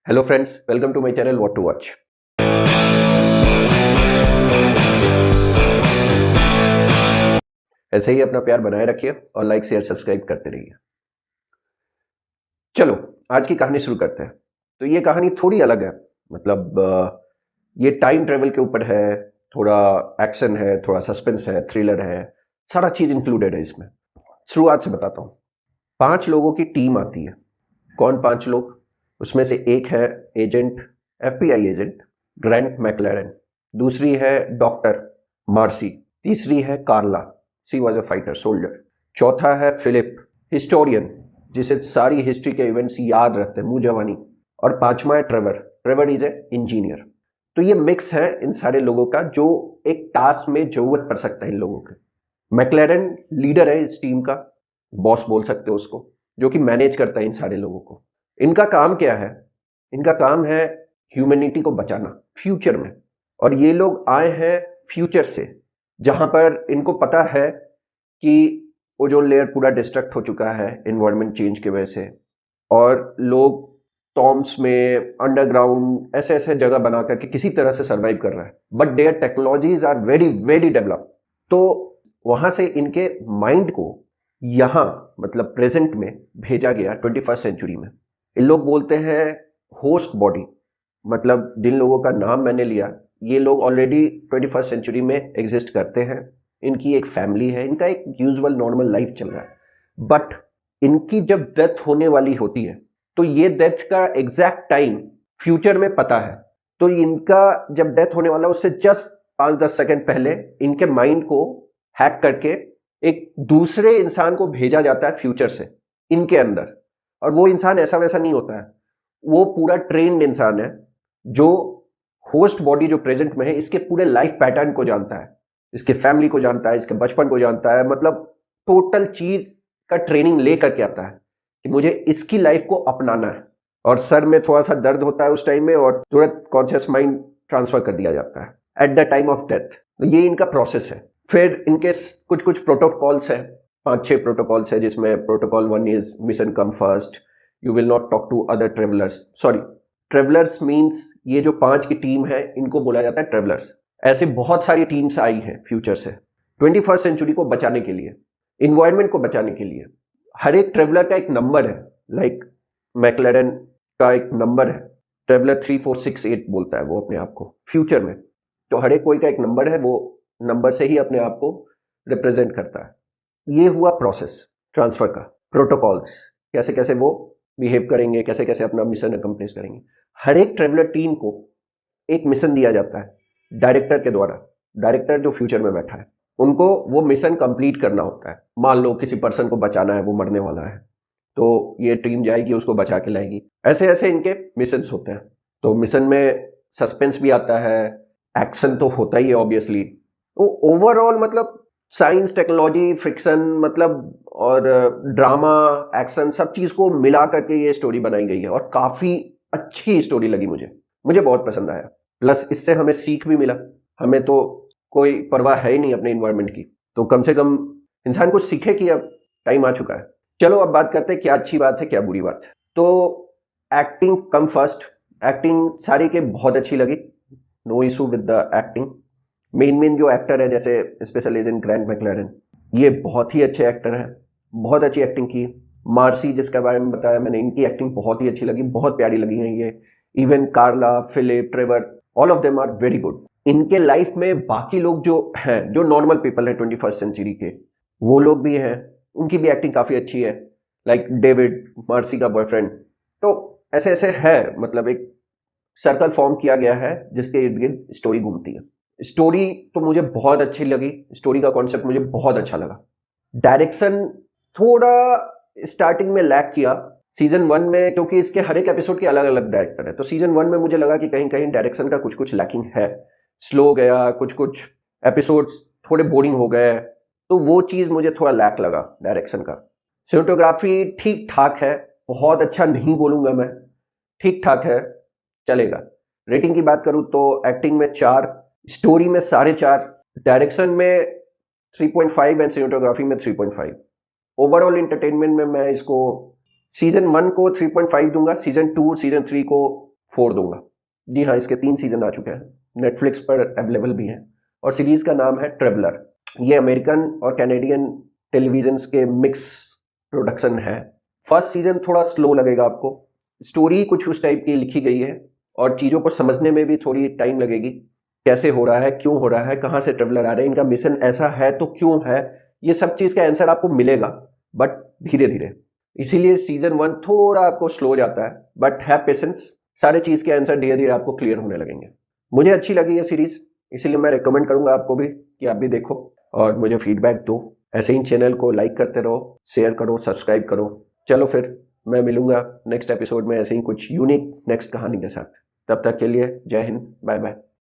Hello friends, welcome to my channel what to watch. ऐसे ही अपना प्यार बनाए रखिए और लाइक शेयर सब्सक्राइब करते रहिए। चलो आज की कहानी शुरू करते हैं। तो ये कहानी थोड़ी अलग है, मतलब ये टाइम ट्रेवल के ऊपर है, थोड़ा एक्शन है, थोड़ा सस्पेंस है, थ्रिलर है, सारा चीज इंक्लूडेड है इसमें। शुरुआत से बताता हूँ। 5 लोगों की टीम आती है। कौन 5 लोग? उसमें से एक है agent, FBI agent Grant McLaren. दूसरी है डॉक्टर मार्सी। तीसरी है Carla, she was a fighter soldier. चौथा है फिलिप, हिस्टोरियन, जिसे सारी हिस्ट्री के इवेंट्स याद रहते हैं, मुंह जवानी। और 5वां है Trevor, Trevor is a engineer. तो ये मिक्स है इन सारे लोगों का जो एक टास्क में जरूरत पड़ सकता है इन लोगों के। मैकलेरन लीडर है इस टीम का, बॉस बोल सकते हो उसको, जो कि मैनेज करता है इन सारे लोगों को। इनका काम क्या है? इनका काम है ह्यूमैनिटी को बचाना फ्यूचर में। और ये लोग आए हैं फ्यूचर से, जहां पर इनको पता है कि ओजोन लेयर पूरा डिस्ट्रक्ट हो चुका है एनवायरनमेंट चेंज की वजह से, और लोग टॉम्स में अंडरग्राउंड ऐसे ऐसे जगह बना करके किसी तरह से सर्वाइव कर रहा है, but their technologies are very very develop. तो वहां से इनके माइंड को यहां, मतलब प्रेजेंट में भेजा गया 21st सेंचुरी में। इन लोग बोलते हैं होस्ट बॉडी, मतलब जिन लोगों का नाम मैंने लिया, ये लोग ऑलरेडी 21st सेंचुरी में एग्जिस्ट करते हैं। इनकी एक फैमिली है, इनका एक यूजुअल नॉर्मल लाइफ चल रहा है। बट इनकी जब डेथ होने वाली होती है, तो ये डेथ का एग्जैक्ट टाइम फ्यूचर में पता है। तो इनका जब डेथ होने वाला उससे जस्ट 5-10 सेकेंड पहले इनके माइंड को हैक करके एक दूसरे इंसान को भेजा जाता है फ्यूचर से इनके अंदर। और वो इंसान ऐसा वैसा नहीं होता है, वो पूरा ट्रेन्ड इंसान है जो होस्ट बॉडी जो प्रेजेंट में है इसके पूरे लाइफ पैटर्न को जानता है, इसके फैमिली को जानता है, इसके बचपन को जानता है, मतलब टोटल चीज का ट्रेनिंग ले करके आता है कि मुझे इसकी लाइफ को अपनाना है। और सर में थोड़ा सा दर्द होता है उस टाइम में, और तुरंत कॉन्शियस माइंड ट्रांसफर कर दिया जाता है at the time of death. तो ये इनका प्रोसेस है। फिर इनके कुछ कुछ प्रोटोकॉल्स है, 5-6 प्रोटोकॉल्स है, जिसमें protocol 1 is mission come first, you will not talk to other travellers. Sorry, travellers means ये जो 5 की टीम है इनको बोला जाता है ट्रेवलर्स। ऐसे बहुत सारी टीम्स आई हैं फ्यूचर से 21st सेंचुरी को बचाने के लिए, इन्वायरमेंट को बचाने के लिए। हर एक ट्रेवलर का एक नंबर है, लाइक मैकलेरन का एक नंबर है, ट्रेवलर 3468 बोलता है वो अपने आप को फ्यूचर में। तो हर एक कोई का एक नंबर है, वो नंबर से ही अपने आप को रिप्रेजेंट करता है। ये हुआ प्रोसेस ट्रांसफर का, प्रोटोकॉल्स, कैसे कैसे वो बिहेव करेंगे, कैसे कैसे अपना मिशन अकम्प्लिश करेंगे। हर एक ट्रेवलर टीम को एक मिशन दिया जाता है डायरेक्टर के द्वारा। डायरेक्टर जो फ्यूचर में बैठा है, उनको वो मिशन कंप्लीट करना होता है। मान लो किसी पर्सन को बचाना है, वो मरने वाला है, तो ये टीम जाएगी उसको बचा के लाएगी। ऐसे ऐसे इनके मिशंस होते हैं। तो मिशन में सस्पेंस भी आता है, एक्शन तो होता ही है ऑब्वियसली। तो ओवरऑल मतलब साइंस, टेक्नोलॉजी, फ्रिक्शन, मतलब और ड्रामा, एक्शन, सब चीज को मिला करके ये स्टोरी बनाई गई है। और काफी अच्छी स्टोरी लगी मुझे बहुत पसंद आया। प्लस इससे हमें सीख भी मिला। हमें तो कोई परवाह है ही नहीं अपने इन्वायरमेंट की, तो कम से कम इंसान कुछ सीखे कि अब टाइम आ चुका है। चलो अब बात करते हैं क्या अच्छी बात है क्या बुरी बात है। तो एक्टिंग कम फर्स्ट। एक्टिंग सारी के बहुत अच्छी लगी, no issue with the acting. Main जो एक्टर है, जैसे स्पेशल एजेंट ग्रैंट मैकलेरन, ये बहुत ही अच्छे एक्टर है, बहुत अच्छी एक्टिंग की। मार्सी जिसके बारे में बताया मैंने, इनकी एक्टिंग बहुत ही अच्छी लगी, बहुत प्यारी लगी है ये। Even Carla, Philip, Trevor, all of them are very good. इनके लाइफ में बाकी लोग जो हैं, जो नॉर्मल पीपल हैं 21st सेंचुरी के, वो लोग भी हैं, उनकी भी एक्टिंग काफी अच्छी है, लाइक डेविड, मार्सी का बॉयफ्रेंड। तो ऐसे ऐसे है, मतलब एक सर्कल फॉर्म किया गया है जिसके इर्द गिर्द स्टोरी घूमती है। स्टोरी तो मुझे बहुत अच्छी लगी, स्टोरी का कॉन्सेप्ट मुझे बहुत अच्छा लगा। डायरेक्शन थोड़ा स्टार्टिंग में लैग किया सीजन 1 में, क्योंकि इसके हर एक एपिसोड के अलग अलग डायरेक्टर है। तो सीजन 1 में मुझे लगा कि कहीं कहीं डायरेक्शन का कुछ कुछ लैकिंग है, स्लो गया, कुछ कुछ एपिसोड्स थोड़े बोरिंग हो गए, तो वो चीज मुझे थोड़ा लैक लगा डायरेक्शन का। सिनेमेटोग्राफी ठीक ठाक है, बहुत अच्छा नहीं बोलूंगा मैं, ठीक ठाक है, चलेगा। रेटिंग की बात करूं तो एक्टिंग में 4, स्टोरी में 4.5, डायरेक्शन में 3.5 एंड सिनेमेटोग्राफी में 3.5। ओवरऑल एंटरटेनमेंट में मैं इसको सीजन 1 को 3.5 दूंगा, सीजन 2, सीजन 3 को 4 दूंगा। जी हाँ, इसके 3 सीजन आ चुके हैं, नेटफ्लिक्स पर अवेलेबल भी हैं और सीरीज़ का नाम है ट्रेवलर। ये अमेरिकन और कैनेडियन टेलीविजन्स के मिक्स प्रोडक्शन है। फर्स्ट सीजन थोड़ा स्लो लगेगा आपको, स्टोरी कुछ उस टाइप की लिखी गई है और चीज़ों को समझने में भी थोड़ी टाइम लगेगी। कैसे हो रहा है, क्यों हो रहा है, कहाँ से ट्रेवलर आ रहे हैं, इनका मिशन ऐसा है तो क्यों है, ये सब चीज़ का आंसर आपको मिलेगा, बट धीरे धीरे। इसीलिए सीजन 1 थोड़ा आपको स्लो जाता है, बट हैव पेशेंस, सारे चीज़ के आंसर धीरे धीरे आपको क्लियर होने लगेंगे। मुझे अच्छी लगी ये सीरीज़, इसीलिए मैं रिकमेंड करूंगा आपको भी कि आप भी देखो और मुझे फीडबैक दो। ऐसे ही चैनल को लाइक करते रहो, शेयर करो, सब्सक्राइब करो। चलो फिर मैं मिलूंगा नेक्स्ट एपिसोड में ऐसे ही कुछ यूनिक नेक्स्ट कहानी के साथ। तब तक के लिए जय हिंद, बाय बाय।